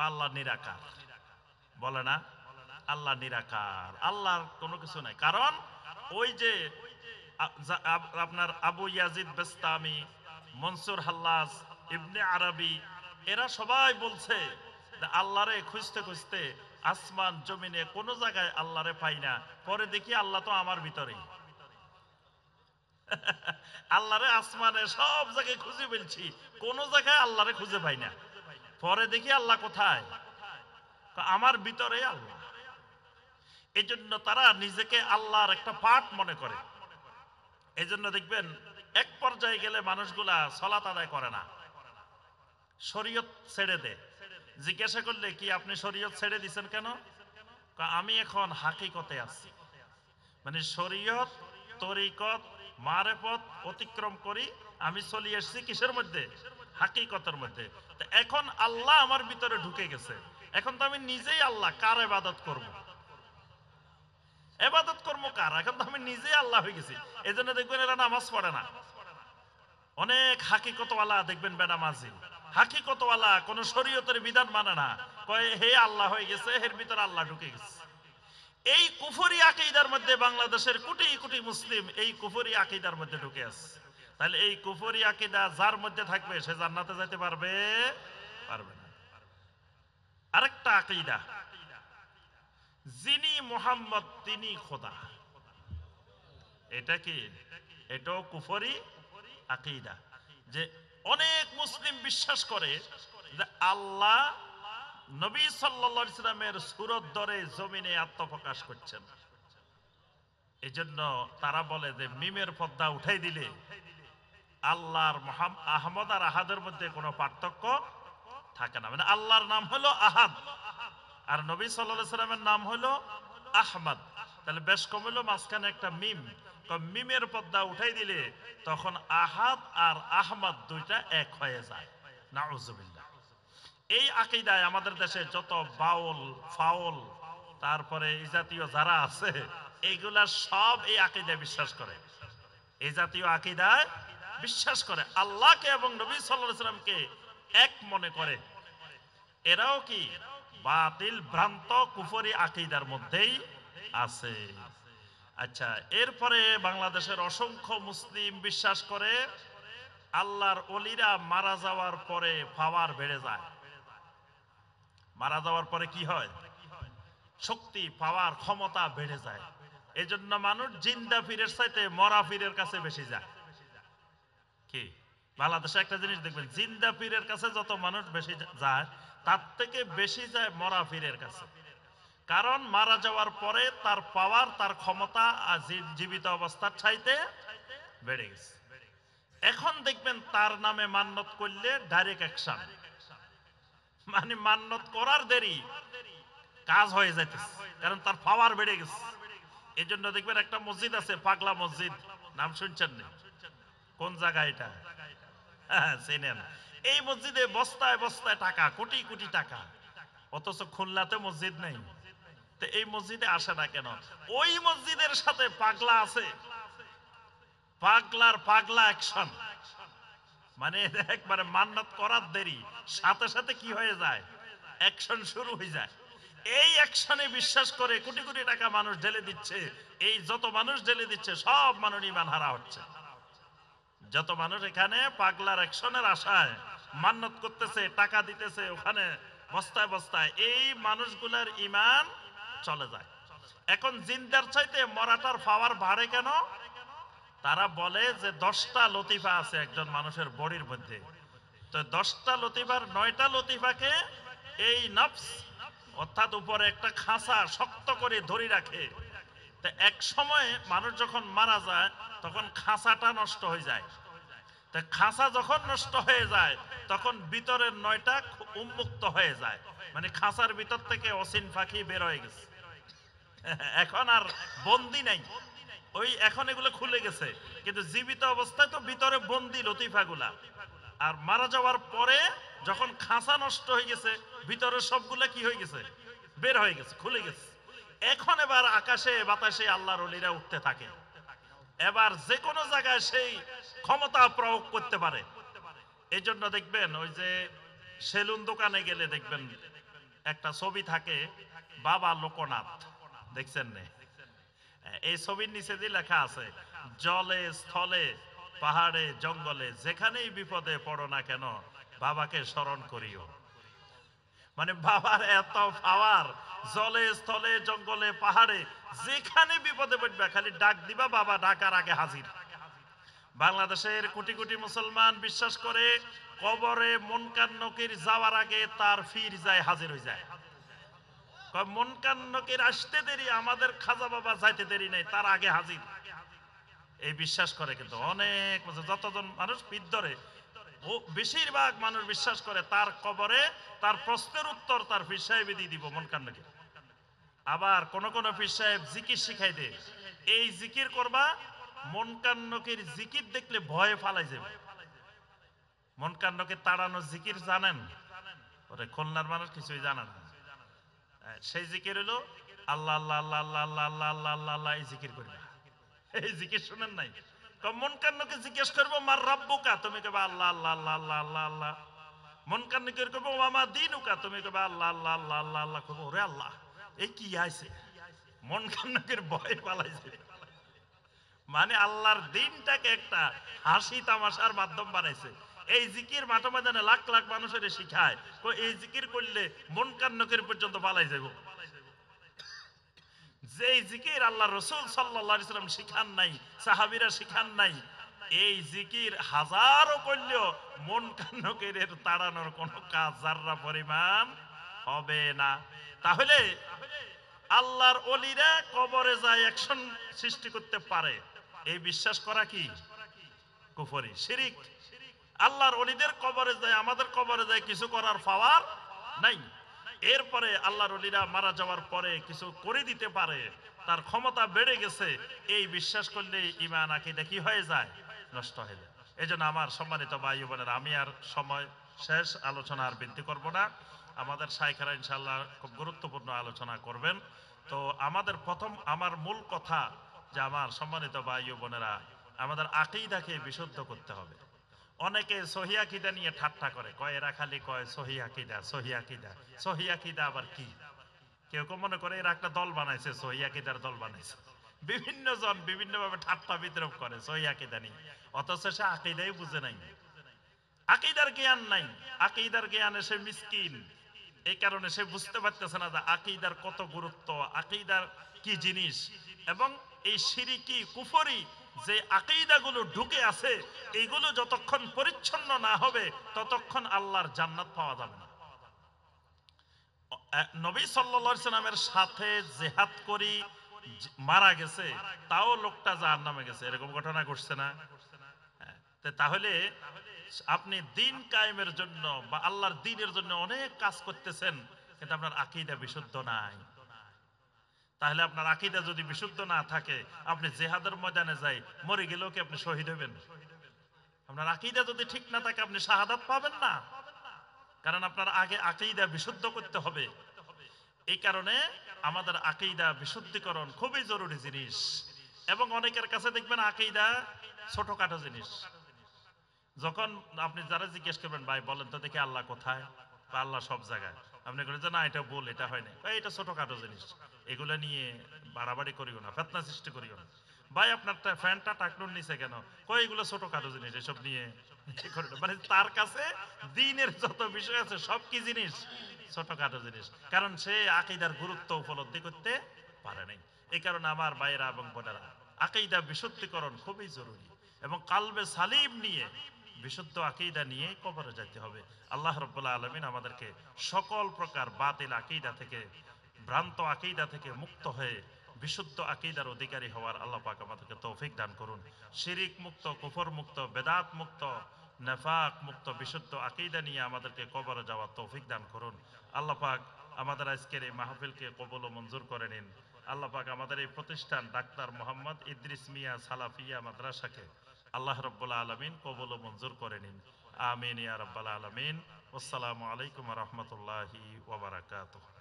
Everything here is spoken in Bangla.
আল্লাহ নিরাকার, বলে না আল্লাহ নিরাকার, আল্লাহর কোনো কিছু নাই। কারণ ওই যে আপনার আবু ইয়াজিদ বেস্তামি, মনসুর হাল্লাজ, ইবনে আরবি, এরা সবাই বলছে যে আল্লাহরে খুঁজতে খুঁজতে আসমান জমিনে কোনো জায়গায় আল্লাহরে পাই না, পরে দেখি আল্লাহ তো আমার ভিতরেই। আল্লাহরে আসমানে সব জায়গায় খুঁজে ফেলছি, কোন জায়গায় আল্লাহরে খুঁজে পাই না, পরে দেখি আল্লাহ কোথায়, আমার ভিতরে আল্লাহ। এই জন্য তারা নিজেকে আল্লাহর একটা পার্ট মনে করে। এই জন্য দেখবেন এক পর্যায়ে গেলে মানুষগুলা সালাত আদায় করে না, শরীয়ত ছেড়ে দেয়। জিজ্ঞাসা করলে কি আপনি শরীয়ত ছেড়ে দিচ্ছেন কেন? আমি এখন হাকিকতে আছি, মানে শরীয়ত তরিকত মারেফত অতিক্রম করি, আমি চলে এসেছি কিসের মধ্যে? হাকিকতের মধ্যে। এখন আল্লাহ আমার ভিতরে ঢুকে গেছে, এখন তো আমি নিজেই আল্লাহ, কার ইবাদত করব? ইবাদত করবো কার? এখন তো আমি নিজেই আল্লাহ হয়ে গেছি। এই জন্য দেখবেন এরা নামাজ পড়ে না। অনেক হাকিকতওয়ালা দেখবেন বেনামাজি, হাকিকতওয়ালা কোন শরীয়তের বিধান মানে না, কয় হে আল্লাহ হয়ে গেছে, এর ভিতরে আল্লাহ ঢুকে গেছে। এই কুফরি আকীদার মধ্যে বাংলাদেশের কোটি কোটি মুসলিম এই কুফরি আকীদার মধ্যে ঢুকে আছে। তাহলে এই কুফরি আকীদা যার মধ্যে থাকবে সে জান্নাতে যেতে পারবে? পারবে না। আরেকটা আকীদা, যিনি মুহাম্মদ তিনি খোদা। এটা কি? এটাও কুফরি আকীদা। যে অনেক মুসলিম বিশ্বাস করে যে আল্লাহ নবী সাল্লাল্লাহু আলাইহি সাল্লামের সূরত ধরে জমিনে আত্মপ্রকাশ করছেন। এজন্য তারা বলে যে মিমের পর্দা উঠাই দিলে আল্লাহর আহমদ আর আহাদের মধ্যে কোনো পার্থক্য থাকে না। মানে আল্লাহর নাম হলো আহাদ আর নবী সাল্লাল্লাহু আলাইহি সাল্লামের নাম হলো আহমদ, তাহলে বেশ কম হলো মাঝখানে একটা মিম। মিমের পর্দা উঠাই দিলে তখন আহাদ আর আহমদ দুইটা এক হয়ে যায়। নাউজুবিল্লাহ। এই আকীদায় আমাদের দেশে যত বাউল ফাউল তারপরে এই জাতীয় যারা আছে এইগুলা সব এই আকীদায় বিশ্বাস করে, এই জাতীয় আকীদায় বিশ্বাস করে, আল্লাহকে এবং নবী সাল্লাল্লাহু আলাইহি সাল্লামকে এক মনে করে। এরাও কি বাতিল ভ্রান্ত কুফরি আকীদার মধ্যেই আছে। আচ্ছা, এরপরে বাংলাদেশের অসংখ্য মুসলিম বিশ্বাস করে আল্লাহর ওলিরা মারা যাওয়ার পরে পাওয়ার বেড়ে যায়। মারা যাওয়ার পরে কি হয়? শক্তি, পাওয়ার, ক্ষমতা বেড়ে যায়। এই জন্য মানুষ জিন্দা পীরের চাইতে মরা পীরের কাছে বেশি যায়। কি বাংলাদেশে একটা জিনিস দেখবেন, জিন্দা পীরের কাছে যত মানুষ বেশি যায় তার থেকে বেশি যায় মরা পীরের কাছে। কারণ মারা যাওয়ার পরে তার পাওয়ার, তার ক্ষমতা আর জীবিত অবস্থার চাইতে বেড়ে গেছে। এখন দেখবেন তার নামে মান্যত করলে ডাইরেক্ট অ্যাকশন, মানে মান্যত করার দেরি, কাজ হয়ে যাইতেছে, কারণ তার পাওয়ার বেড়ে গেছে। এই জন্য দেখবেন একটা মসজিদ আছে পাগলা মসজিদ, নাম শুনছেন না? কোন জায়গায় এটা? হ্যাঁ, চেনেন। এই মসজিদে বস্তায় বস্তায় টাকা, কোটি কোটি টাকা, অথচ খুলনাতে মসজিদ নেই। তো এই মসজিদে আসে না কেন? ওই মসজিদের সাথে পাগলা আছে, পাগলার পাগলা অ্যাকশন, মানে একবারে মান্যত করার দেরি, সাথে সাথে কি হয়ে যায়? অ্যাকশন শুরু হয়ে যায়। এই অ্যাকশনে বিশ্বাস করে কোটি কোটি টাকা মানুষ ঢেলে দিচ্ছে। এই যত মানুষ ঢেলে দিচ্ছে সব মানুষ ঈমান হারা হচ্ছে। যত মানুষ এখানে পাগলার অ্যাকশনের আশায় মান্যত করতেছে, টাকা দিতেছে ওখানে বস্তায় বস্তায়, এই মানুষগুলার ঈমান চলে যায়। এখন জিন্দার চাইতে মরাটার পাওয়ার বাড়ে কেন? তারা বলে যে 10টা লতিফা আছে একজন মানুষের বডির মধ্যে, তো 10টা লতিফার 9টা লতিফাকে এই নফস অর্থাৎ উপরে একটা খাঁচা শক্ত করে ধরে রাখে। তো এক সময় মানুষ যখন মারা যায় তখন খাঁচাটা নষ্ট হয়ে যায়। তো খাঁচা যখন নষ্ট হয়ে যায় তখন ভিতরের 9টা উন্মুক্ত হয়ে যায়, মানে খাঁচার ভিতর থেকে অসীন পাখি বের হয়ে গেছে, এখন আর বন্দি নাই। ওই এখন এগুলো খুলে গেছে, কিন্তু জীবিত অবস্থায় তো ভিতরে বন্দি লতিফাগুলা। আর মারা যাওয়ার পরে যখন খাঁচা নষ্ট হয়ে গেছে ভিতরে সবগুলা কি হয়ে গেছে? বের হয়ে গেছে, খুলে গেছে। এখন এবার আকাশে বাতাসে আল্লাহর ওলিরা উঠতে থাকে, এবার যে কোনো জায়গায় সেই ক্ষমতা প্রয়োগ করতে পারে। এই জন্য দেখবেন ওই যে সেলুন দোকানে গেলে দেখবেন একটা ছবি থাকে বাবা লোকনাথ, দেখছেন না? এই ছবির নিচে দিয়ে লেখা আছে, জলে স্থলে পাহাড়ে জঙ্গলে যেখানেই বিপদে পড়ো না কেন বাবাকে স্মরণ করিও। মানে বাবার এত পাওয়ার, জলে স্থলে জঙ্গলে পাহাড়ে যেখানে বিপদে পড়বে খালি ডাক দিবা, বাবা ডাকার আগে হাজির। বাংলাদেশের কোটি কোটি মুসলমান বিশ্বাস করে কবরে মুনকার নকির যাওয়ার আগে তার ফির যায়, হাজির হয়ে যায়। মুনকার নকির আসতে দেরি, আমাদের খাজা বাবা যাইতে দেরি নাই, তার আগে হাজির। এই বিশ্বাস করে কিন্তু অনেক, যতজন মানুষ পীর ধরে বেশিরভাগ মানুষ বিশ্বাস করে তার কবরে তার প্রশ্নের উত্তর তার পীর সাহেব দিয়ে দিব মুনকার নকির। আবার কোন কোন পীর সাহেব জিকির শিখাই দেয়, এই জিকির করবা, মুনকার নকির জিকির দেখলে ভয়ে ফালাই যাবে। মুনকার নকির তাড়ানো জিকির জানেন? ওরে খুলনার মানুষ কিছুই জানে না। সেই জিকির হলো আল্লাহ আল্লাহ আল্লাহ আল্লাহ আল্লাহ আল্লাহ আল্লাহ আল্লাহ আল্লাহ, এই জিকির করবে। এই জিকির শুনেন নাই? মুনকার নকির জিজ্ঞেস করবো মার রাব্বুকা, তুমি কবে আল্লাহ আল্লাহ আল্লাহ আল্লাহ আল্লাহ আল্লাহ। মুনকার নকির করবো মামা দিনুকা, তুমি কবে আল্লাহ আল্লাহ আল্লাহ আল্লাহ আল্লাহ করবো। ওরে আল্লাহ, এই কি আইছে? মুনকার নকির ভয় পালাইছে। মানে আল্লাহর দিনটাকে একটা হাসি তামাশার মাধ্যম বানাইছে। এই জিকির মাঠে ময়দানে লাখ লাখ মানুষের শিখায়, এই জিকির করলে মুনকার নকির পর্যন্ত পালাই যাব। যেই জিকির আল্লাহ রাসূল সাল্লাল্লাহু আলাইহি ওয়াসাল্লাম শিখান নাই, সাহাবীরা শিখান নাই, এই জিকির হাজারো করলেও মুনকার নকিরের তাড়ানোর কোনো কাজ জাররা পরিমাণ হবে না। তাহলে আল্লাহর ওলিরা কবরে যায় অ্যাকশন সৃষ্টি করতে পারে, এই বিশ্বাস করা কি কুফরি, শিরিক। আল্লাহর ওলিদের কবরে যায়, আমাদের কবরে যায় কিছু করার পাওয়ার নাই। এরপরে আল্লাহর ওলিরা মারা যাওয়ার পরে কিছু করে দিতে পারে, তার ক্ষমতা বেড়ে গেছে, এই বিশ্বাস করলে ঈমান আকীদা কি হয়ে যায়? নষ্ট হয়ে যায়। এজন্য আমার সম্মানিত ভাই বোনেরা, আমি আর সময় শেষ, আলোচনা আর বৃদ্ধি করব না। আমাদের শাইখেরা ইনশাআল্লাহ খুব গুরুত্বপূর্ণ আলোচনা করবেন। তো আমাদের প্রথম, আমার মূল কথা যে আমার সম্মানিত ভাই বোনেরা, আমাদের আকীদাকে বিশুদ্ধ করতে হবে। অনেকে সহিহ আকীদা নিয়ে ঠাট্টা করে, কয় এরা খালি কয় সহিহ আকীদা সহিহ আকীদা। সহিহ আকীদা আবার কি? কেউ কেউ মনে করে এরা একটা দল বানাইছে, সহিহ আকীদার দল বানাইছে। বিভিন্ন জন বিভিন্ন ভাবে ঠাট্টা বিদ্রূপ করে সহিহ আকীদা নিয়ে, অথচ সে আকীদাই বুঝে নাই, আকীদার জ্ঞান নাই। আকীদার জ্ঞানে সে মিসকিন, এই কারণে সে বুঝতে পারতেছে না যে আকীদার কত গুরুত্ব, আকীদার কি জিনিস। এবং এই শিরকি কুফরি যে আকীদাগুলো ঢুকে আছে, এইগুলো যতক্ষণ পরিচ্ছন্ন না হবে ততক্ষণ আল্লাহর জান্নাত পাওয়া যাবে না। নবী সাল্লাল্লাহু আলাইহি সাল্লামের সাথে জিহাদ করি মারা গেছে, তাও লোকটা জাহান্নামে গেছে, এরকম ঘটনা ঘটছে না? তাহলে আপনি দিন কায়েমের জন্য বা আল্লাহর দ্বীনের জন্য অনেক কাজ করতেছেন, কিন্তু আপনার আকীদা বিশুদ্ধ নাই। তাহলে আপনার আকীদা যদি বিশুদ্ধ না থাকে, আপনি জিহাদের ময়দানে যাই মরে গেলেও কি আপনি শহীদ হবেন? আপনার আকীদা যদি ঠিক না থাকে আপনি শাহাদাত পাবেন না, কারণ আপনার আগে আকীদা বিশুদ্ধ করতে হবে। এই কারণে আমাদের আকীদা বিশুদ্ধিকরণ খুবই জরুরি জিনিস। এবং অনেকের কাছে দেখবেন আকীদা ছোটখাটো জিনিস। যখন আপনি যারা জিজ্ঞেস করবেন ভাই বলেন তো দেখি আল্লাহ কোথায়, বা আল্লাহ সব জায়গায়, আপনি বলেন যে না এটা ভুল, এটা হয় না, এটা ছোটখাটো জিনিস, এগুলো নিয়ে বাড়াবাড়ি করিও না, ফিতনা সৃষ্টি করিও না। ভাই আপনার ফ্যানটা টাকনুর নিচে কেন, কই এগুলো ছোটখাটো জিনিস, এসব নিয়ে মানে তার কাছে দ্বীনের যত বিষয় আছে সব কি জিনিস? ছোটখাটো জিনিস। কারণ সে আকীদার গুরুত্ব উপলব্ধি করতে পারে নাই। এই কারণে আমার ভাইয়েরা এবং বোনেরা, আকীদা বিশুদ্ধিকরণ খুবই জরুরি, এবং কালবে সালিম নিয়ে, বিশুদ্ধ আকীদা নিয়ে কবরে যেতে হবে। আল্লাহ রাব্বুল আলামিন আমাদেরকে সকল প্রকার বাতিল আকীদা থেকে, ভ্রান্ত আকীদা থেকে মুক্ত হয়ে বিশুদ্ধ আকীদার অধিকারী হওয়ার আল্লাহ পাক আমাদেরকে তৌফিক দান করুন। শিরিক মুক্ত, কুফর মুক্ত, বেদাত মুক্ত, নেফাক মুক্ত বিশুদ্ধ আকীদা নিয়ে আমাদেরকে কবরে যাওয়ার তৌফিক দান করুন। আল্লাহ পাক আমাদের আজকের এই মাহফিলকে কবুল ও মঞ্জুর করে নিন। আল্লাহ পাক আমাদের এই প্রতিষ্ঠান ডাক্তার মোহাম্মদ ইদ্রিস মিয়া সালাফিয়া মাদ্রাসাকে আল্লাহ রাব্বুল আলামিন কবুল ও মঞ্জুর করে নিন। আমিন ইয়া রাব্বাল আলামিন। আসসালামু আলাইকুম ওয়া রাহমাতুল্লাহি ওয়া বারাকাতুহু।